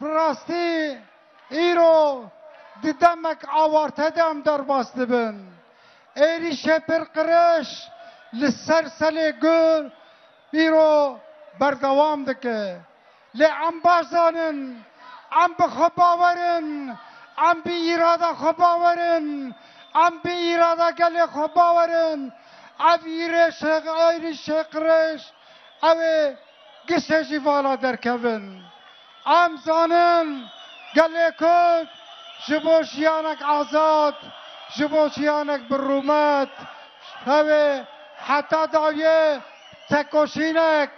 براستی ایرو دیدمک آوارته دم در باسته بن ایریشه پرقرش لسرسل گل ایرو بردوام دکه لعم بازانن عم بخباورن عم بی اراده خباورن عم بی اراده گل خباورن عویرش ایریش قرش اوه گسه جیوالا درکبن عم زانن گل کد جبوشیانک آزاد جبوشیانک برومت اوه حتی دایه تکوشینک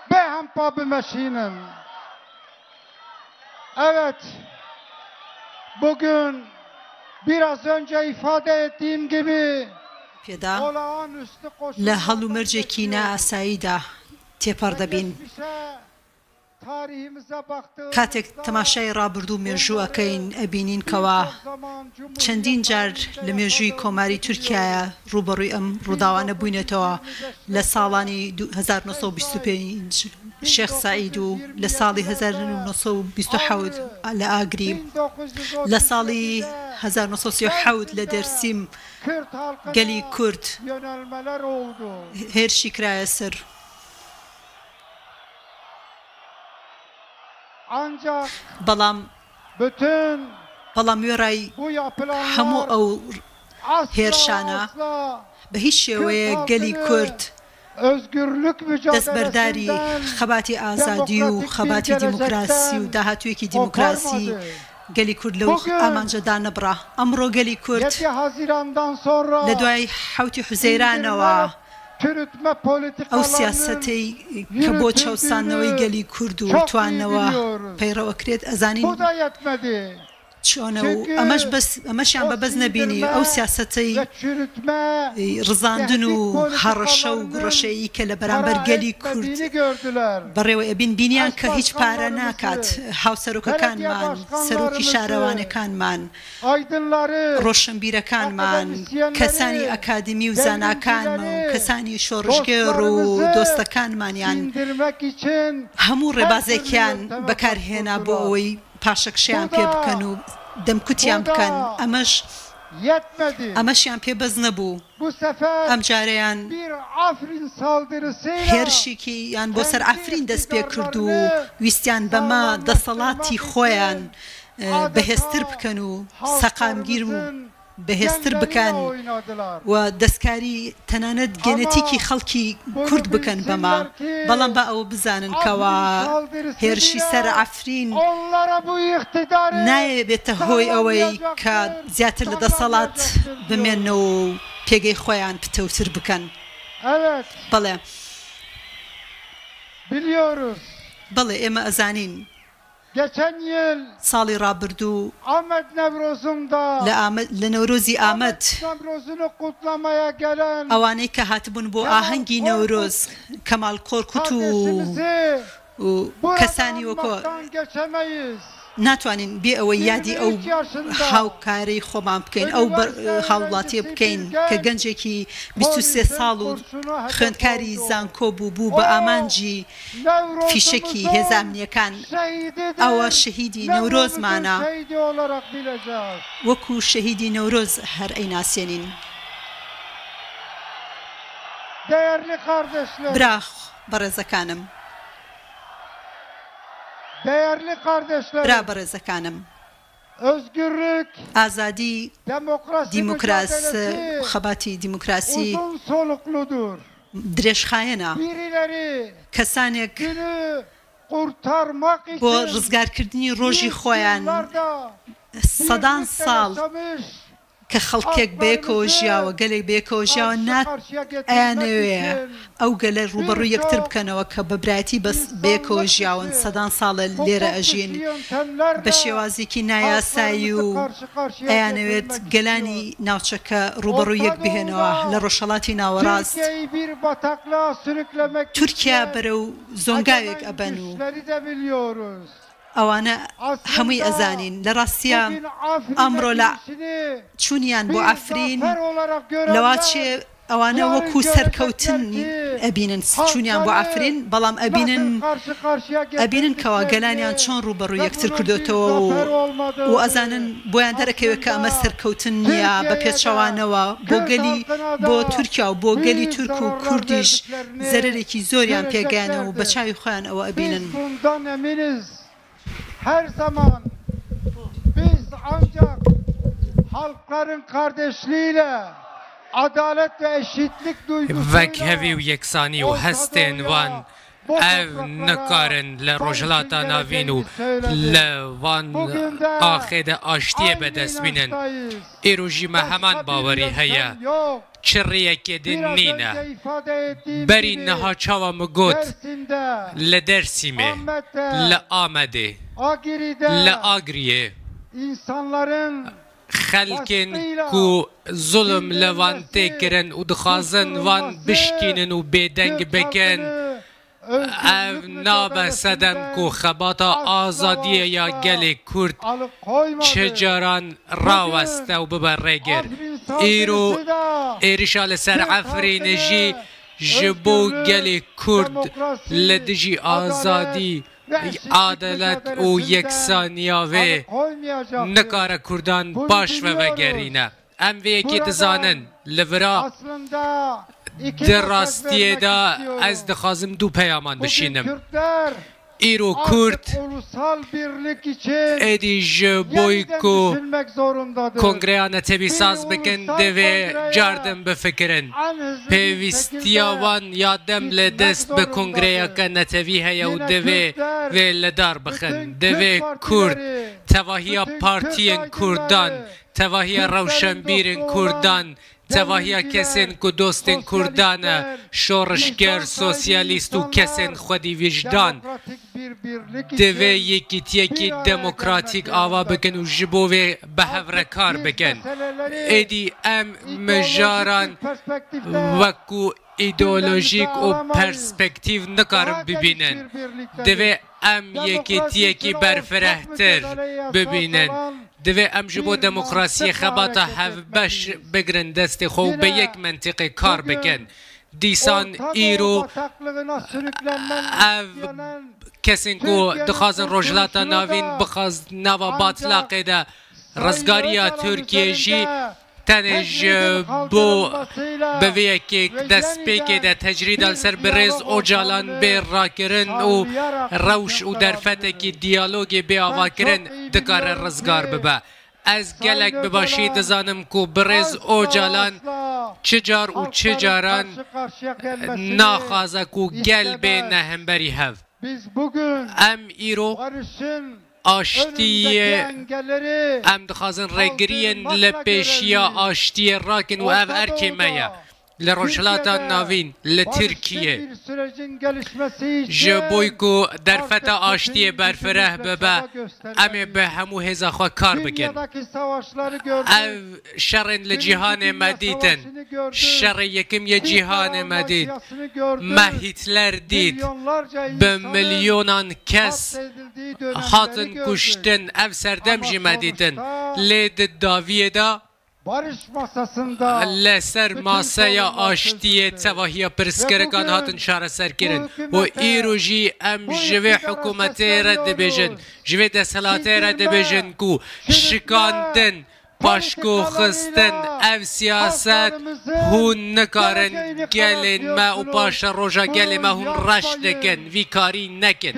به هم پا بمشینن. Evet, bugün biraz önce ifade ettiğim gibi olağanüstü لە هەڵومەرجێکی نائاساییدا تێپەڕ دەبین. کاتێک تەماشای ڕابردوو مێژووەکەین ئەبینین کەوا چەندین جار لە مێژووی کۆماری تورکایە ڕوبەڕووی ئەم ڕووداوانە بووینێتەوە لە ساڵانی 1925 شێخ سعید و لە ساڵی 1927 لە ئاگری لە ساڵی 1937 لە دەرسیم گەلی کورد هێرشی کرایە سەر. بەڵام وێڕای هەموو ئەو هێرشانە بە هیچ شێوەیە گەلی کورد دەستبەرداری خەباتی ئازادی و خەباتی دیموکراسی و داهاتوویەکی دیموکراسی گەلی کورد لەو ئامانجەدا نەبڕا. ئەمڕۆ گەلی کورد لە دوای حوتی حوزەیرانەوە ئەو سیاسەتەی کە بۆ چاوسانەوەی گەلی کورد و توانەوە پەیڕەوەکرێت ئەزانین چۆنە و ئەمەشیان بەبەز نەبینی ئەو سیاسەتەی ڕزاندن و هەڕەشە و گڕەشەیی کە لە بەرامبەر گەلی کورد بەڕێوە ئەبین بینیان کە هیچ پارە ناکات. هاوسەرۆکەکانمان سەرۆکی شارەوانەکانمان ڕۆشنبیرەکانمان کەسانی ئەکادمی و زاناکانمان و کەسانی شۆڕژگێڕ و دۆستەکانمانیان هەموو ڕێبازێکیان بەکارهێنا بۆ ئەوەی پاشەکشیان پێ بکەن و دەمکوتیان بکەن. ئەمەشیان پێبەز نەبوو. ئەم جارەیان هێرشێکی یان بۆ سەر ئافرین دەست پێ کرد و ویستیان بەمە دەسەڵاتی خۆیان بەهێزتر بکەن و سەقامگیر و بەهێزتر بکەن و دەستکاری تەنانەت گێنەتیکی خەڵکی کورد بکەن بەمە. بەڵام بە ئەوە بزانن کەوا هێرشی سەر ئافرین نایەبێتە هۆی ئەوەی کە زیاتر لە دەسەڵات بمێنەوە و پێگەی خۆیان پتەوتر بکەن. بەڵێ ئێمە ئەزانین ساڵی ڕابردوو لە نەورۆزی ئامەد ئەوانەی کە هاتبوون بۆ ئاهەنگی نەورۆز کەمال کۆرکوت و کەسانی وەکۆ ناتوانین بێ ئەوەی یادی ئەو هاوکارەی خۆمان بکەین ئەو هاوڵاتیە بکەین کە گەنجێکی 23 ساڵ و خوێندکاری زانکۆ بوو بە ئامانجی فیشەکی هێزانامنیەکان ئەوە شەهیدی نەورۆزمانە وەکو شەهیدی نەورۆز هەر ئەیناسێنین. براخ بەڕێزەکانم برا بەڕێزەکانم ئازادی دیموکراسی خەباتی دیموکراسی درێژخایەنە. کەسانێک بۆ ڕزگارکردنی ڕۆژی خۆیان سەدان ساڵ کە خەڵکێک بەیەکەوە ژیاوە گەلێک بەیەکەوە ژیاوە ئەیانەوەیە ئەو گەلە ڕوبەڕوو یەکتر بکەنەوە کە بەبرایەتی بەیەکەوە ژیاون سەدان ساڵە لێرە ئەژین بە شێوازێکی نایاسایی و ئەیانەوێت گەلانی ناوچەکە ڕوبەڕوو یەک بهێنەوە لە ڕۆژهەڵاتی ناوەڕاست. تورکیا بەرەو زۆنگاوێک ئەبەن و ئەوانە هەمووی ئەزانین. لە ڕاستیە ئەمڕۆ لە چوونیان بۆ ئەفرین لەواتچێ ئەوانە وەکو سەرکەوتنی ئەبینن چوونیان بۆ ئافرین بەڵام ئەبینن کەوا گەلانیان چۆن ڕوبەڕوو یەکتر کردوتەوە و ئەزانن بۆیان دەرەکەوێت کە ئەمە سەرکەوتن نییە بە پێچەوانەوە بۆ تورکیا و بۆ گەلی تورک و کوردیش زەرێکی زۆریان پێگەیانەوە و بە چاوی خۆیان ئەوە ئەبینن. Her zaman biz ancak halkların kardeşliğiyle adalet ve eşitlik duygusuyla vekhevi u yeksani u hesten van ev nekarin le rojlata navin u le van axede aştiye bedest binin. İroji me heman baweri heye çirriyeke din nine beri neha çava mı got le dersime le amede le agriye insanların خلکن کو ظلم لوان تکرن و دخازن وان بشکینن و بیدنگ بکن او نابه سدن کو خباتا آزادیه یا گل کرد چجاران راوسته و ببرگر ایرو ایرشال سر عفرینجی جبو گل کرد لدجی آزادی عدالت و یکسانیا و نکار کردان باش و وگرینه ام و یکی دزانن لورا در راستیه دا از دخوازم دو پیامان بشینم ایرو کرد ایدی جبوی کو کنگریانه تبی ساز بکن دوی جاردن بفکرن پیوستیاوان یادم لدست به کنگریا که نتوی هیا و دوی و لدار بخن دوی کرد تواهی پارتین کردان تواهی روشنبیرن کردان تواهی کسین که دوستن کردانه شورشگر سوسیالیست و کسین خودی وجدان دوی یکی دموکراتیک آوا بکن و جبوه به هفرکار بکن ایدی ام مجاران وکو ایدئولوژیک و پرسپکتیو نکارم ببینن دوی ام یکی برفرهتر ببینن دوی ام جبو دموکراسی خباتا هف بش بگرن دست خو به یک منطقه کار بکن دیسان ایرو کسین کو دخوازن روجلاتا ناوین بخواز نوا باطلاقه ده رزگاریا ترکیه جی تنج بو بویه که دست پیکه ده تجرید سر برز او جالان بیر را کرن و روش و درفته که دیالوگی بی آوا کرن دکار رزگار ببه از گلک بباشی دزانم کو برز او جالان چجار و چجاران ناخازه کو گل بی نهمبری هف ام ایرو آشتی ام دخوازن رگرین لپیشیا آشتی راکن و او ارکیمه لروجلاتا ناوین لترکیه جبوی کو درفت آشتی برفره ببه امی به همو هزا خواه کار بکن او شرن لجیهان مدیدن شر یکم یه جیهان مدید ما هیتلر دید به میلیونان کس هاتن کشتن او سردم جی مدیدن لید داویه دا لسر ماسaya آشتیه تواهی پرسکرگان هاتن شهر سر کرن و ایرو جی ام جوه حکومتی رد بجن جوه دستلاتی رد بجن کو شکاندن پاشکو خستن او سیاست هون نکارن گلن ما و پاش روژا گلن ما هون رش دکن وی کاری نکن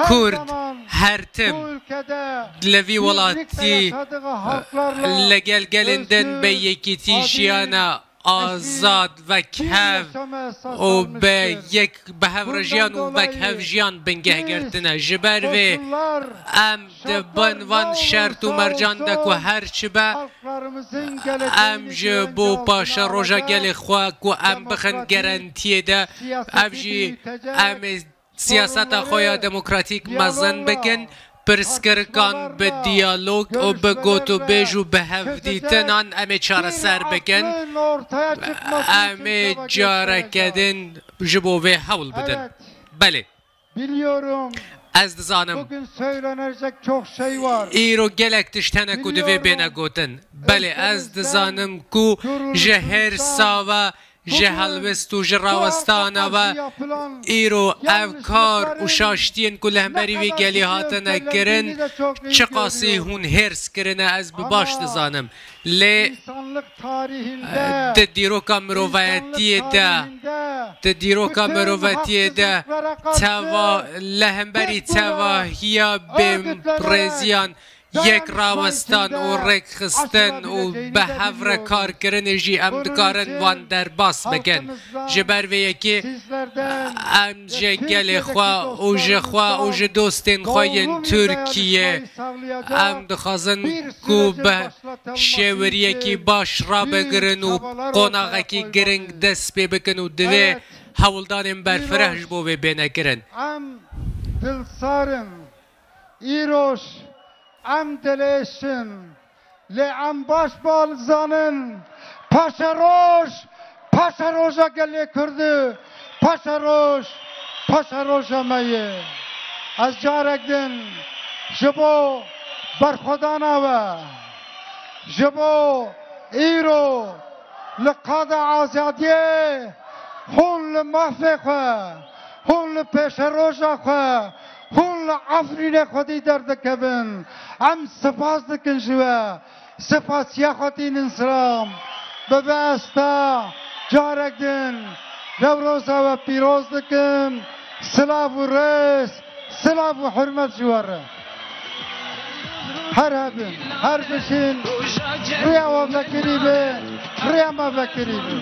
کرد هر تم لوی ولاتی لگل گلندن به یکی تیشیانا آزاد و کهف و به یک به هفرجیان و به کهف جیان بنگه گردنه جبر و ام دبن وان شرط و مرجان دک و هر چی به ام جبو پاش روژا گل خواه و ام بخن گرانتیه ده ام جی ام سیاست خویا دموکراتیک مزن بکن پرسکرکان به دیالوگ و به گوت و بیج و به هفدیتنان امی چاره سر بکن امی جاره کدن جبوه حول بدن بله Ez dizanım Bugün söylenecek çok şey var. ایرو گلک تشتنه کو دوی بینه گوتن بله از دزانم کو جهر ساوا جهلوست و جراوستانه و ایرو افکار و شاشتین کو لهمبری وی گلی هاتنه کرن چه قاسی هون هرس کرنه از بباش دزانم لی تدیروکا مروفایتیه ده تدیروکا مروفایتیه ده توا لهمبری توا هیا بیم پرزیان یک راوستان و رک خستن و به هفر کار کرن جی ام دکارن وان در باس بگن جبر و یکی ام جه گل خواه و جه خواه و جه دوستین خواهین ترکیه ام دخوازن کو به شوریه کی باش را بگرن و قناغه کی گرنگ دست بی بکن و دوی حولدانیم برفرهش بو بینه کرن ام دلسارن ایروش ام دلشن لی ام باش بالزانن پاشا روشا گلی کرده پاشا روشا میه از جارگدن جبو برخودانا و جبو ایرو لقاد آزادیه هون لمحفه خواه هون لپیش روشا خواه هون لعفرین خودی درد کبن ام سپاس دکن شوه سپاسیا خودین انسرام ببستا جارگدن نوروزا و پیروز دکن سلاف و رس سلاف و حرمت جواره هر هبن هر بشین ریا و فکری به ریا ما فکری به